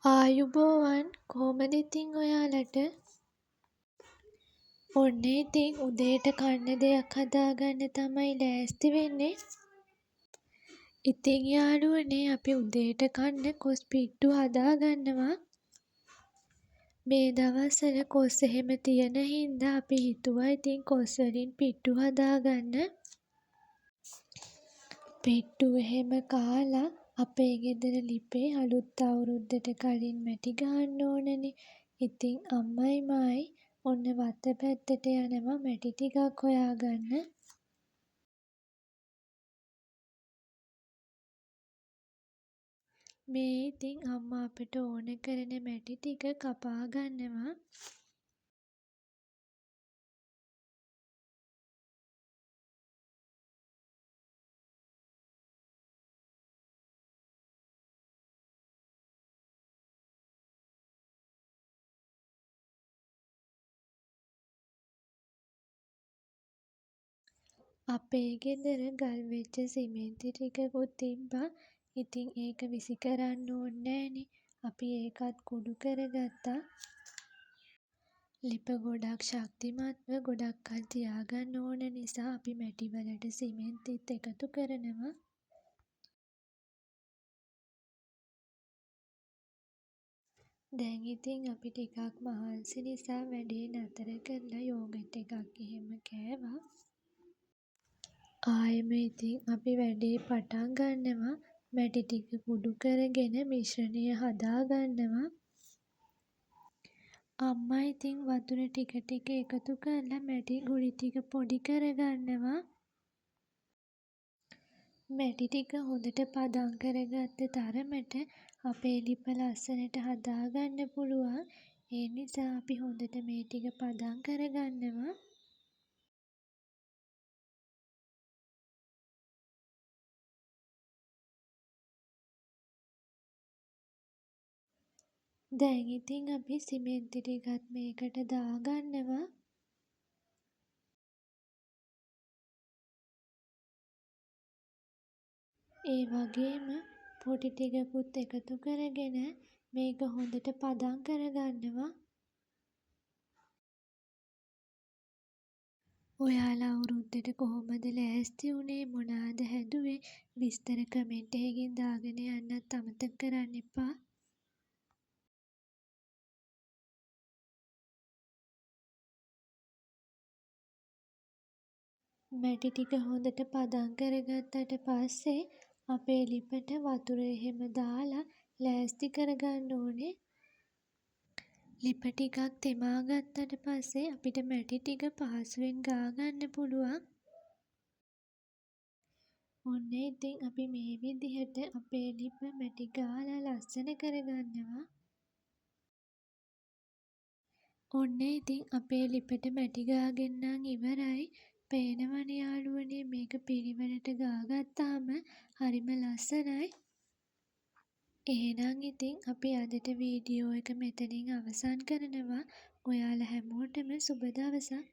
ආයුබෝවන් කොහොමද ඉතින් ඔයාලට? ඔන්න ඉතින් උදේට කන්න දෙයක් හදාගන්න තමයි ලෑස්ති වෙන්නේ. ඉතින් යාළුවනේ අපි උදේට කන්න කොස් පිට්ටු හදාගන්නවා. මේ දවස්වල කොස් එහෙම තියෙන හින්දා අපි හිතුවා ඉතින් කොස් වලින් පිට්ටු හදාගන්න. පිට්ටු එහෙම කාලා අපේ ගෙදර ලිපේ අලුත් අවුරුද්දට කලින් මැටි ගහන්න ඕනනේ. ඉතින් අම්මයි මායි ඔන්න වත්ත පැත්තට යනවා මැටි ටිකක් හොයාගන්න. මේ ඉතින් අම්මා අපට ඕන කරන මැටි ටික කපා ගන්නවා. අපේ ගෙදර ගල් වෙච්ච සිමෙන්ති ටිකකුත් තිබ්බා. ඉතින් ඒක විසි කරන්න ඕනේ නෑනේ. අපි ඒකත් කුඩු කරගත්තා. ලිප ගොඩක් ශක්තිමත්ව ගොඩක් කල් තියාගන්න ඕන නිසා අපි මැටි වලට සිමෙන්තිත් එකතු කරනවා. දැන් ඉතින් අපි ටිකක් මහන්සි නිසා වැඩේ නතර කරලා යෝගට් එකක් එහෙම කෑවා. ආයෙම ඉතින් අපි වැඩේ පටන් ගන්නවා. මැටි ටික කුඩු කරගෙන මිශ්‍රණය හදාගන්නවා. අම්මා ඉතින් වතුර ටික ටික එකතු කරලා මැටි ගුලි ටික පොඩි කරගන්නවා. මැටි ටික හොඳට පදම් කරගත්ත තරමට අපේ ලිප ලස්සනට හදාගන්න පුළුවන්. ඒ නිසා අපි හොඳට මේ ටික පදම් කරගන්නවා. දැන් ඉතින් අපි සිමෙන්ති ටිකත් මේකට දාගන්නවා. ඒ වගේම පොඩි ටිකකුත් එකතු කරගෙන මේක හොඳට පදම් කරගන්නවා. ඔයාලා අවුරුද්දට කොහොමද ලෑස්ති වුණේ මොනාද හැදුවේ විස්තර කමෙන්ට් එකකින් දාගෙන යන්නත් අමතක කරන්න එපා. මැටි ටික හොඳට පදම් කරගත්තට පස්සේ අපේ ලිපට වතුර එහෙම දාලා ලෑස්ති කරගන්න ඕනේ. ලිප ටිකක් තෙමා ගත්තට පස්සේ අපිට මැටි ටික පහසුවෙන් ගා ගන්න පුළුවන්. ඔන්න ඉතින් අපි මේ විදිහට අපේ ලිප මැටි ගාලා ලස්සන කරගන්නවා. ඔන්න ඉතින් අපේ ලිපට මැටි ගාගෙන නම් ඉවරයි. පේනවනේ යාළුවනේ මේක පිළිවෙලට ගාගත්තාම හරිම ලස්සනයි. එහෙනම් ඉතින් අපි අදට වීඩියෝ එක මෙතනින් අවසන් කරනවා. ඔයාලා හැමෝටම සුබ දවසක්.